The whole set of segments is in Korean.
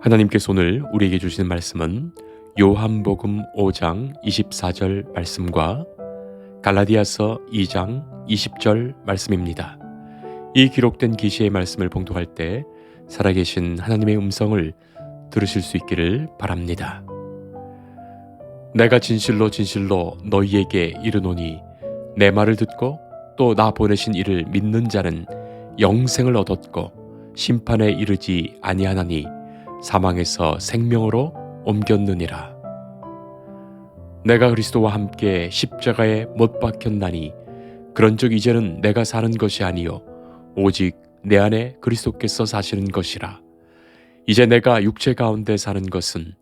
하나님께서 오늘 우리에게 주시는 말씀은 요한복음 5장 24절 말씀과 갈라디아서 2장 20절 말씀입니다. 이 기록된 계시의 말씀을 봉독할 때 살아계신 하나님의 음성을 들으실 수 있기를 바랍니다. 내가 진실로 진실로 너희에게 이르노니 내 말을 듣고 또 나 보내신 이를 믿는 자는 영생을 얻었고 심판에 이르지 아니하나니 사망에서 생명으로 옮겼느니라. 내가 그리스도와 함께 십자가에 못 박혔나니 그런즉 이제는 내가 사는 것이 아니요 오직 내 안에 그리스도께서 사시는 것이라. 이제 내가 육체 가운데 사는 것은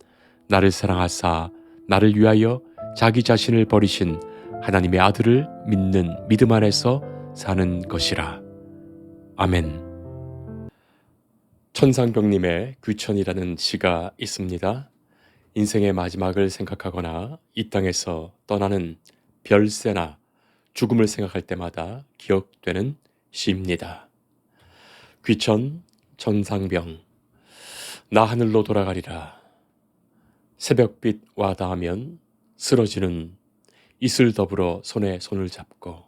나를 사랑하사 나를 위하여 자기 자신을 버리신 하나님의 아들을 믿는 믿음 안에서 사는 것이라. 아멘. 천상병님의 귀천이라는 시가 있습니다. 인생의 마지막을 생각하거나 이 땅에서 떠나는 별세나 죽음을 생각할 때마다 기억되는 시입니다. 귀천, 천상병. 나 하늘로 돌아가리라. 새벽빛 와 닿으면 쓰러지는 이슬 더불어 손에 손을 잡고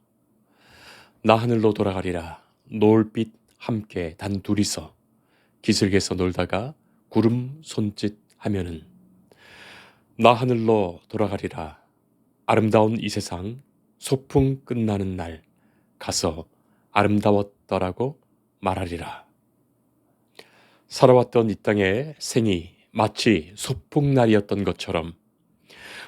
나 하늘로 돌아가리라. 노을빛 함께 단 둘이서 기슭에서 놀다가 구름 손짓 하면은 나 하늘로 돌아가리라. 아름다운 이 세상 소풍 끝나는 날 가서 아름다웠더라고 말하리라. 살아왔던 이 땅의 생이 마치 소풍날이었던 것처럼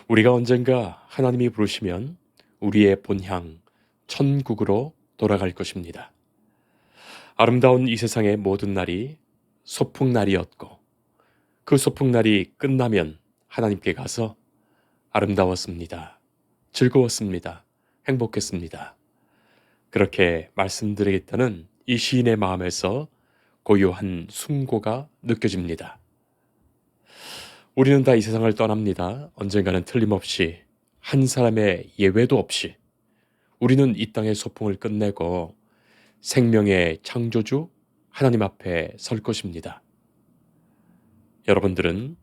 우리가 언젠가 하나님이 부르시면 우리의 본향 천국으로 돌아갈 것입니다. 아름다운 이 세상의 모든 날이 소풍날이었고 그 소풍날이 끝나면 하나님께 가서 아름다웠습니다. 즐거웠습니다. 행복했습니다. 그렇게 말씀드리겠다는 이 시인의 마음에서 고요한 숭고가 느껴집니다. 우리는 다 이 세상을 떠납니다. 언젠가는 틀림없이 한 사람의 예외도 없이 우리는 이 땅의 소풍을 끝내고 생명의 창조주 하나님 앞에 설 것입니다. 여러분들은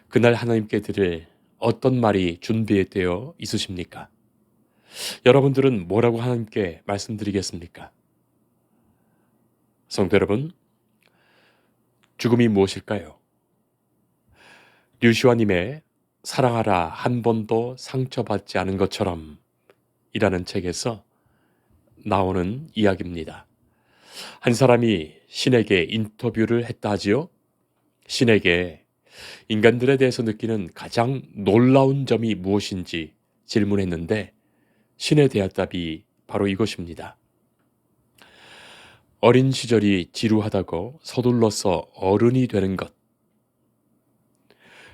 그날 하나님께 드릴 어떤 말이 준비되어 있으십니까? 여러분들은 뭐라고 하나님께 말씀드리겠습니까? 성도 여러분, 죽음이 무엇일까요? 류시화님의 사랑하라 한 번도 상처받지 않은 것처럼 이라는 책에서 나오는 이야기입니다. 한 사람이 신에게 인터뷰를 했다 하지요. 신에게 인간들에 대해서 느끼는 가장 놀라운 점이 무엇인지 질문했는데 신의 대답이 바로 이것입니다. 어린 시절이 지루하다고 서둘러서 어른이 되는 것,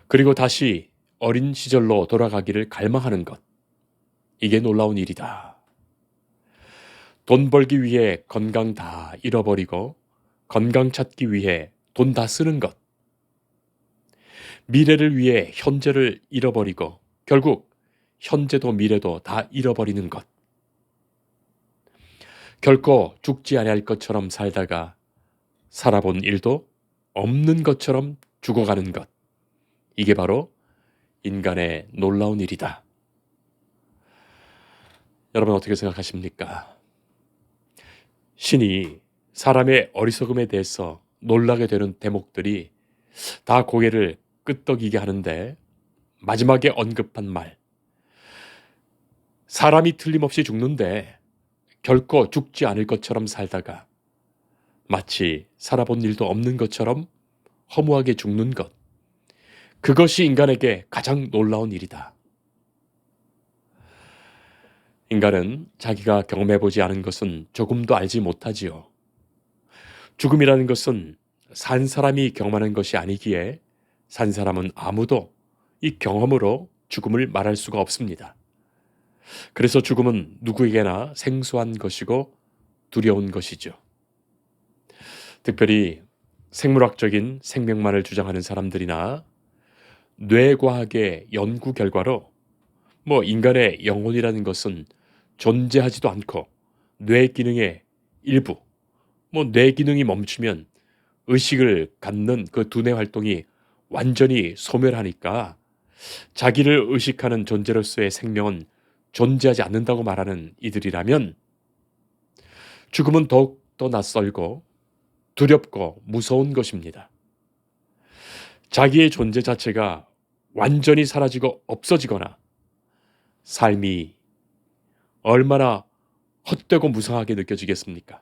그리고 다시 어린 시절로 돌아가기를 갈망하는 것, 이게 놀라운 일이다. 돈 벌기 위해 건강 다 잃어버리고 건강 찾기 위해 돈 다 쓰는 것, 미래를 위해 현재를 잃어버리고 결국 현재도 미래도 다 잃어버리는 것, 결코 죽지 아니할 것처럼 살다가 살아본 일도 없는 것처럼 죽어가는 것, 이게 바로 인간의 놀라운 일이다. 여러분 어떻게 생각하십니까? 신이 사람의 어리석음에 대해서 놀라게 되는 대목들이 다 고개를 끄덕이게 하는데 마지막에 언급한 말, 사람이 틀림없이 죽는데 결코 죽지 않을 것처럼 살다가 마치 살아본 일도 없는 것처럼 허무하게 죽는 것, 그것이 인간에게 가장 놀라운 일이다. 인간은 자기가 경험해보지 않은 것은 조금도 알지 못하지요. 죽음이라는 것은 산 사람이 경험하는 것이 아니기에 산 사람은 아무도 이 경험으로 죽음을 말할 수가 없습니다. 그래서 죽음은 누구에게나 생소한 것이고 두려운 것이죠. 특별히 생물학적인 생명만을 주장하는 사람들이나 뇌과학의 연구 결과로 인간의 영혼이라는 것은 존재하지도 않고 뇌 기능의 일부, 뇌 기능이 멈추면 의식을 갖는 그 두뇌 활동이 완전히 소멸하니까 자기를 의식하는 존재로서의 생명은 존재하지 않는다고 말하는 이들이라면 죽음은 더욱더 낯설고 두렵고 무서운 것입니다. 자기의 존재 자체가 완전히 사라지고 없어지거나 삶이 얼마나 헛되고 무상하게 느껴지겠습니까?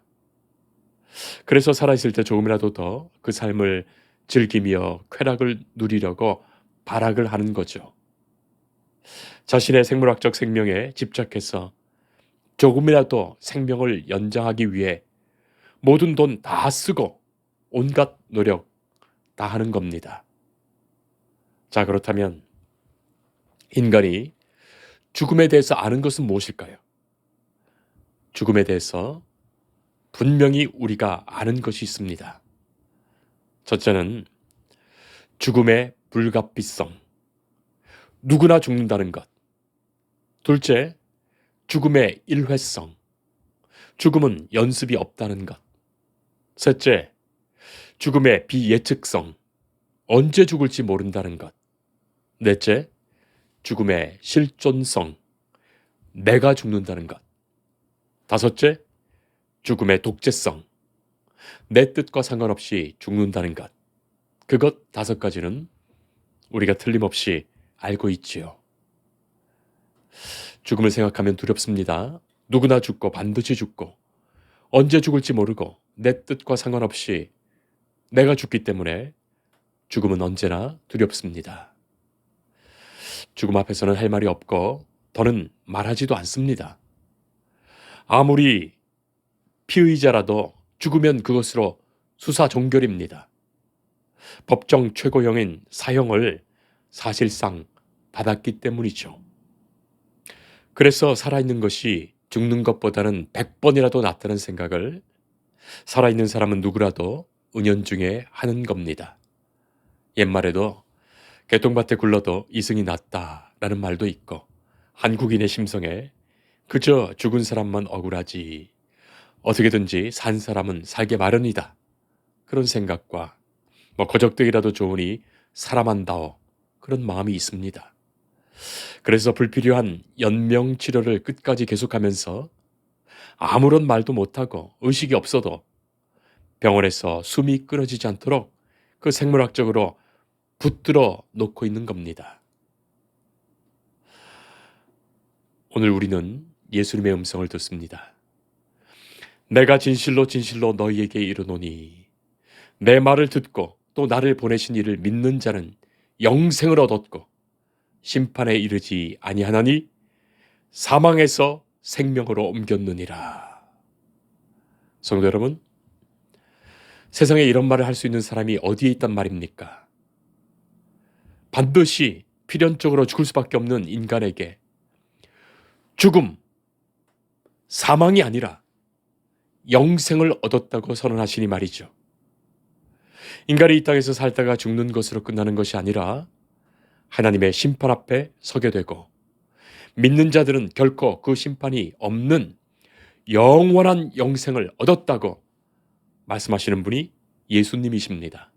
그래서 살아있을 때 조금이라도 더 그 삶을 즐기며 쾌락을 누리려고 발악을 하는 거죠. 자신의 생물학적 생명에 집착해서 조금이라도 생명을 연장하기 위해 모든 돈 다 쓰고 온갖 노력 다 하는 겁니다. 자, 그렇다면 인간이 죽음에 대해서 아는 것은 무엇일까요? 죽음에 대해서 분명히 우리가 아는 것이 있습니다. 첫째는 죽음의 불가피성, 누구나 죽는다는 것. 둘째, 죽음의 일회성, 죽음은 연습이 없다는 것. 셋째, 죽음의 비예측성, 언제 죽을지 모른다는 것. 넷째, 죽음의 실존성, 내가 죽는다는 것. 다섯째, 죽음의 독재성, 내 뜻과 상관없이 죽는다는 것. 그것 5가지는 우리가 틀림없이 알고 있지요. 죽음을 생각하면 두렵습니다. 누구나 죽고 반드시 죽고 언제 죽을지 모르고 내 뜻과 상관없이 내가 죽기 때문에 죽음은 언제나 두렵습니다. 죽음 앞에서는 할 말이 없고 더는 말하지도 않습니다. 아무리 피의자라도 죽으면 그것으로 수사 종결입니다. 법정 최고형인 사형을 사실상 받았기 때문이죠. 그래서 살아있는 것이 죽는 것보다는 100번이라도 낫다는 생각을 살아있는 사람은 누구라도 은연중에 하는 겁니다. 옛말에도 개똥밭에 굴러도 이승이 낫다라는 말도 있고 한국인의 심성에 그저 죽은 사람만 억울하지 어떻게든지 산 사람은 살게 마련이다. 그런 생각과 거적대기라도 좋으니 사람한다오 그런 마음이 있습니다. 그래서 불필요한 연명치료를 끝까지 계속하면서 아무런 말도 못하고 의식이 없어도 병원에서 숨이 끊어지지 않도록 그 생물학적으로 붙들어 놓고 있는 겁니다. 오늘 우리는 예수님의 음성을 듣습니다. 내가 진실로 진실로 너희에게 이르노니 내 말을 듣고 또 나를 보내신 이를 믿는 자는 영생을 얻었고 심판에 이르지 아니하나니 사망에서 생명으로 옮겼느니라. 성도 여러분, 세상에 이런 말을 할 수 있는 사람이 어디에 있단 말입니까? 반드시 필연적으로 죽을 수밖에 없는 인간에게 죽음, 사망이 아니라 영생을 얻었다고 선언하시니 말이죠. 인간이 이 땅에서 살다가 죽는 것으로 끝나는 것이 아니라 하나님의 심판 앞에 서게 되고 믿는 자들은 결코 그 심판이 없는 영원한 영생을 얻었다고 말씀하시는 분이 예수님이십니다.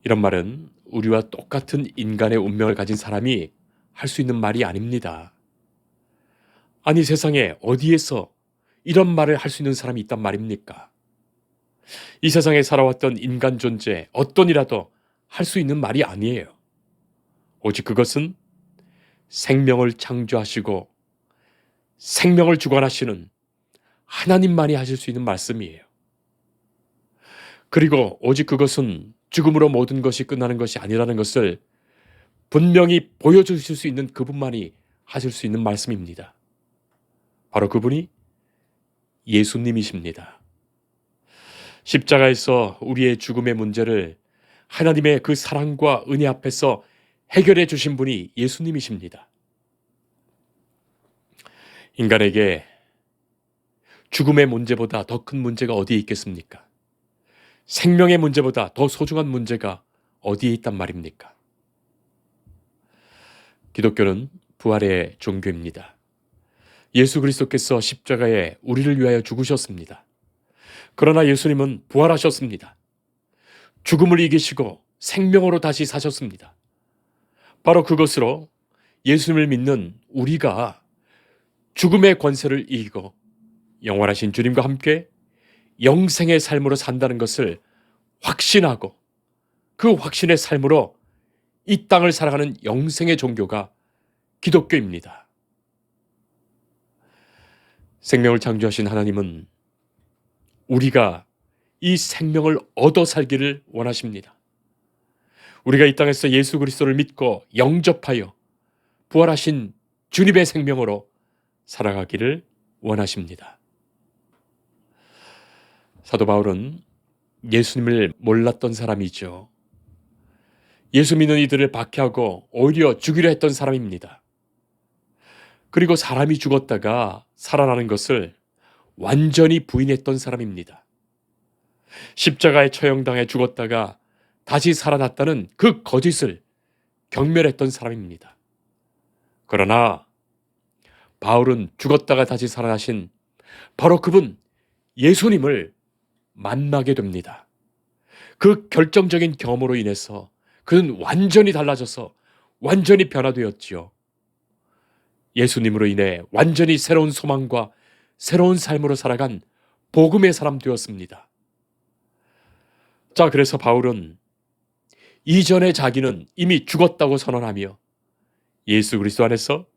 이런 말은 우리와 똑같은 인간의 운명을 가진 사람이 할 수 있는 말이 아닙니다. 아니 세상에 어디에서 이런 말을 할 수 있는 사람이 있단 말입니까? 이 세상에 살아왔던 인간 존재 어떤 이라도 할 수 있는 말이 아니에요. 오직 그것은 생명을 창조하시고 생명을 주관하시는 하나님만이 하실 수 있는 말씀이에요. 그리고 오직 그것은 죽음으로 모든 것이 끝나는 것이 아니라는 것을 분명히 보여주실 수 있는 그분만이 하실 수 있는 말씀입니다. 바로 그분이 예수님이십니다. 십자가에서 우리의 죽음의 문제를 하나님의 그 사랑과 은혜 앞에서 해결해 주신 분이 예수님이십니다. 인간에게 죽음의 문제보다 더 큰 문제가 어디에 있겠습니까? 생명의 문제보다 더 소중한 문제가 어디에 있단 말입니까? 기독교는 부활의 종교입니다. 예수 그리스도께서 십자가에 우리를 위하여 죽으셨습니다. 그러나 예수님은 부활하셨습니다. 죽음을 이기시고 생명으로 다시 사셨습니다. 바로 그것으로 예수님을 믿는 우리가 죽음의 권세를 이기고 영원하신 주님과 함께 영생의 삶으로 산다는 것을 확신하고 그 확신의 삶으로 이 땅을 살아가는 영생의 종교가 기독교입니다. 생명을 창조하신 하나님은 우리가 이 생명을 얻어 살기를 원하십니다. 우리가 이 땅에서 예수 그리스도를 믿고 영접하여 부활하신 주님의 생명으로 살아가기를 원하십니다. 사도 바울은 예수님을 몰랐던 사람이죠. 예수 믿는 이들을 박해하고 오히려 죽이려 했던 사람입니다. 그리고 사람이 죽었다가 살아나는 것을 완전히 부인했던 사람입니다. 십자가에 처형당해 죽었다가 다시 살아났다는 그 거짓을 경멸했던 사람입니다. 그러나 바울은 죽었다가 다시 살아나신 바로 그분 예수님을 만나게 됩니다. 그 결정적인 경험으로 인해서 그는 완전히 달라져서 완전히 변화되었지요. 예수님으로 인해 완전히 새로운 소망과 새로운 삶으로 살아간 복음의 사람 되었습니다. 자, 그래서 바울은 이전에 자기는 이미 죽었다고 선언하며 예수 그리스도 안에서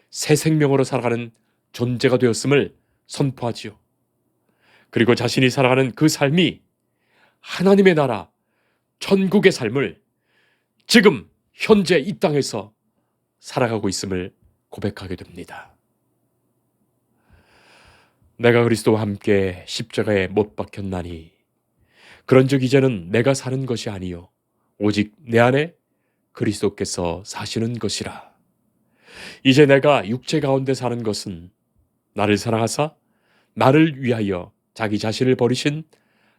새 생명으로 살아가는 존재가 되었음을 선포하지요. 그리고 자신이 살아가는 그 삶이 하나님의 나라, 천국의 삶을 지금 현재 이 땅에서 살아가고 있음을 고백하게 됩니다. 내가 그리스도와 함께 십자가에 못 박혔나니 그런즉 이제는 내가 사는 것이 아니요 오직 내 안에 그리스도께서 사시는 것이라. 이제 내가 육체 가운데 사는 것은 나를 사랑하사 나를 위하여 자기 자신을 버리신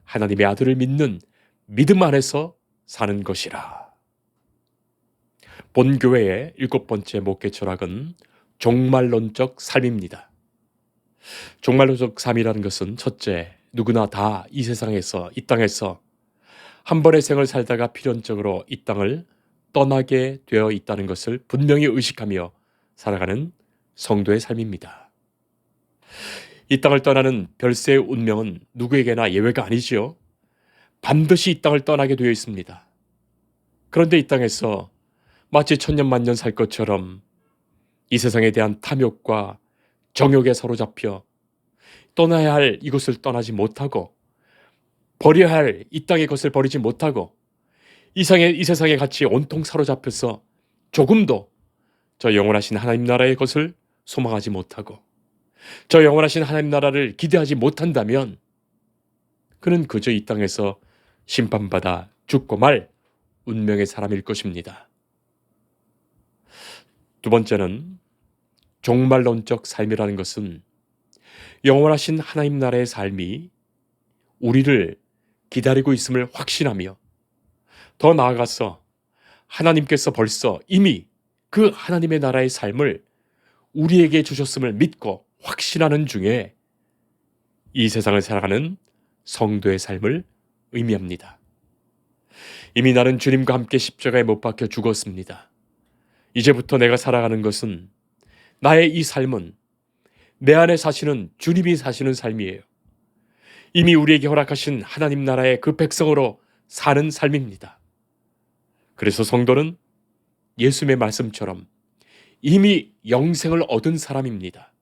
하나님의 아들을 믿는 믿음 안에서 사는 것이라. 본교회의 7번째 목회 철학은 종말론적 삶입니다. 종말론적 삶이라는 것은 첫째, 누구나 다 이 세상에서 이 땅에서 한 번의 생을 살다가 필연적으로 이 땅을 떠나게 되어 있다는 것을 분명히 의식하며 살아가는 성도의 삶입니다. 이 땅을 떠나는 별세의 운명은 누구에게나 예외가 아니지요. 반드시 이 땅을 떠나게 되어 있습니다. 그런데 이 땅에서 마치 천년만년 살 것처럼 이 세상에 대한 탐욕과 정욕에 사로잡혀 떠나야 할 이곳을 떠나지 못하고 버려야 할 이 땅의 것을 버리지 못하고 이 세상의 가치에 온통 사로잡혀서 조금도 저 영원하신 하나님 나라의 것을 소망하지 못하고 저 영원하신 하나님 나라를 기대하지 못한다면 그는 그저 이 땅에서 심판받아 죽고 말 운명의 사람일 것입니다. 두 번째는 종말론적 삶이라는 것은 영원하신 하나님 나라의 삶이 우리를 기다리고 있음을 확신하며 더 나아가서 하나님께서 벌써 이미 그 하나님의 나라의 삶을 우리에게 주셨음을 믿고 확신하는 중에 이 세상을 살아가는 성도의 삶을 의미합니다. 이미 나는 주님과 함께 십자가에 못 박혀 죽었습니다. 이제부터 내가 살아가는 것은 나의 이 삶은 내 안에 사시는 주님이 사시는 삶이에요. 이미 우리에게 허락하신 하나님 나라의 그 백성으로 사는 삶입니다. 그래서 성도는 예수님의 말씀처럼 이미 영생을 얻은 사람입니다.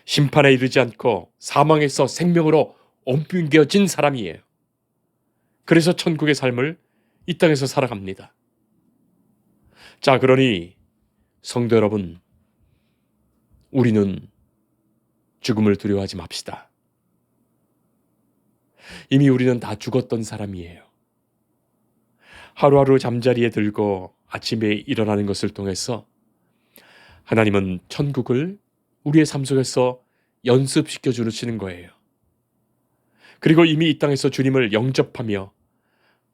심판에 이르지 않고 사망에서 생명으로 옮겨진 사람이에요. 그래서 천국의 삶을 이 땅에서 살아갑니다. 자, 그러니 성도 여러분, 우리는 죽음을 두려워하지 맙시다. 이미 우리는 다 죽었던 사람이에요. 하루하루 잠자리에 들고 아침에 일어나는 것을 통해서 하나님은 천국을 우리의 삶 속에서 연습시켜 주시는 거예요. 그리고 이미 이 땅에서 주님을 영접하며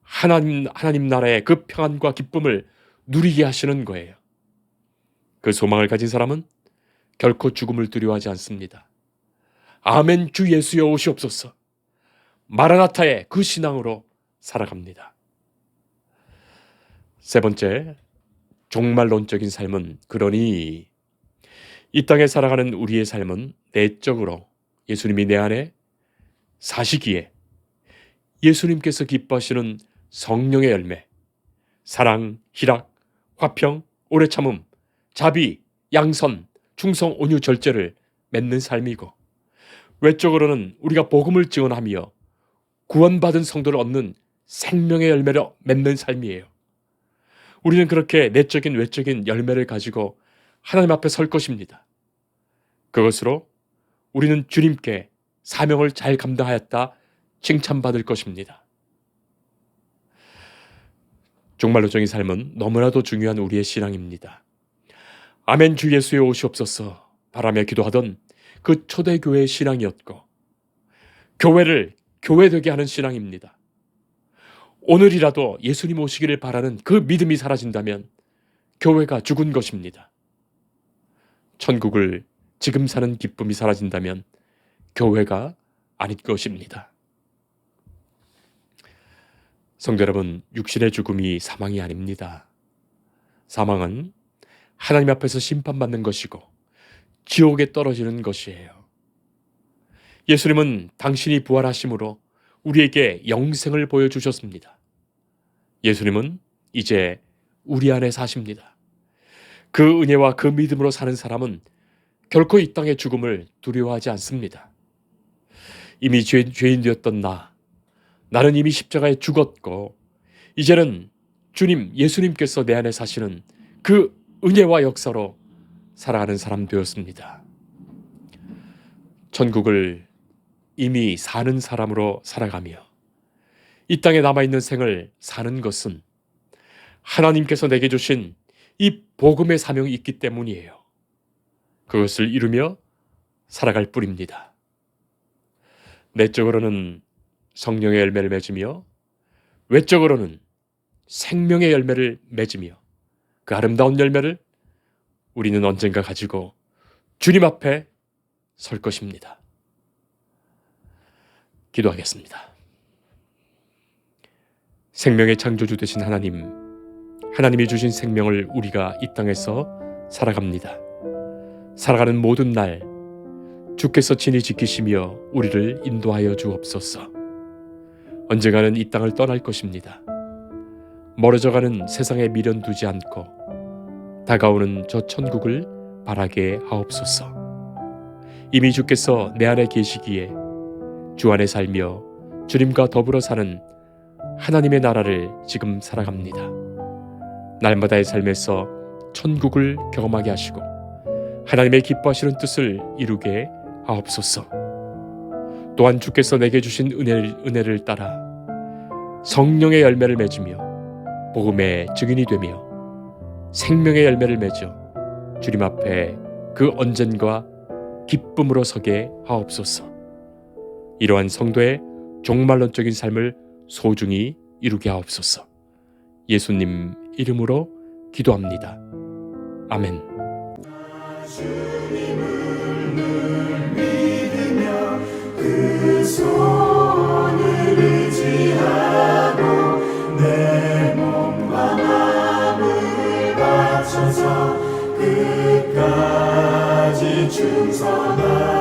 하나님 나라의 그 평안과 기쁨을 누리게 하시는 거예요. 그 소망을 가진 사람은 결코 죽음을 두려워하지 않습니다. 아멘, 주 예수여 오시옵소서. 마라나타의 그 신앙으로 살아갑니다. 세 번째, 종말론적인 삶은 그러니 이 땅에 살아가는 우리의 삶은 내적으로 예수님이 내 안에 사시기에 예수님께서 기뻐하시는 성령의 열매, 사랑, 희락, 화평, 오래 참음, 자비, 양선, 충성, 온유, 절제를 맺는 삶이고, 외적으로는 우리가 복음을 증언하며 구원받은 성도를 얻는 생명의 열매를 맺는 삶이에요. 우리는 그렇게 내적인 외적인 열매를 가지고 하나님 앞에 설 것입니다. 그것으로 우리는 주님께 사명을 잘 감당하였다 칭찬받을 것입니다. 종말론적인 삶은 너무나도 중요한 우리의 신앙입니다. 아멘 주 예수의 오시옵소서 바라며 기도하던 그 초대교회의 신앙이었고, 교회를 교회되게 하는 신앙입니다. 오늘이라도 예수님 오시기를 바라는 그 믿음이 사라진다면 교회가 죽은 것입니다. 천국을 지금 사는 기쁨이 사라진다면 교회가 아닐 것입니다. 성도 여러분, 육신의 죽음이 사망이 아닙니다. 사망은 하나님 앞에서 심판받는 것이고 지옥에 떨어지는 것이에요. 예수님은 당신이 부활하심으로 우리에게 영생을 보여주셨습니다. 예수님은 이제 우리 안에 사십니다. 그 은혜와 그 믿음으로 사는 사람은 결코 이 땅의 죽음을 두려워하지 않습니다. 이미 죄인 되었던 나는 이미 십자가에 죽었고 이제는 주님 예수님께서 내 안에 사시는 그 은혜와 역사로 살아가는 사람 되었습니다. 천국을 이미 사는 사람으로 살아가며 이 땅에 남아있는 생을 사는 것은 하나님께서 내게 주신 이 복음의 사명이 있기 때문이에요. 그것을 이루며 살아갈 뿐입니다. 내적으로는 성령의 열매를 맺으며 외적으로는 생명의 열매를 맺으며 그 아름다운 열매를 우리는 언젠가 가지고 주님 앞에 설 것입니다. 기도하겠습니다. 생명의 창조주 되신 하나님이 주신 생명을 우리가 이 땅에서 살아갑니다. 살아가는 모든 날 주께서 친히 지키시며 우리를 인도하여 주옵소서. 언젠가는 이 땅을 떠날 것입니다. 멀어져가는 세상에 미련 두지 않고 다가오는 저 천국을 바라게 하옵소서. 이미 주께서 내 안에 계시기에 주 안에 살며 주님과 더불어 사는 하나님의 나라를 지금 살아갑니다. 날마다의 삶에서 천국을 경험하게 하시고 하나님의 기뻐하시는 뜻을 이루게 하옵소서. 또한 주께서 내게 주신 은혜를 따라 성령의 열매를 맺으며 복음의 증인이 되며 생명의 열매를 맺어 주님 앞에 그 언젠가 기쁨으로 서게 하옵소서. 이러한 성도의 종말론적인 삶을 소중히 이루게 하옵소서. 예수님 이름으로 기도합니다. 아멘. 주님을 늘 믿으며 그 손을 의지하고 내 몸과 마음을 바쳐서 끝까지 충성하리.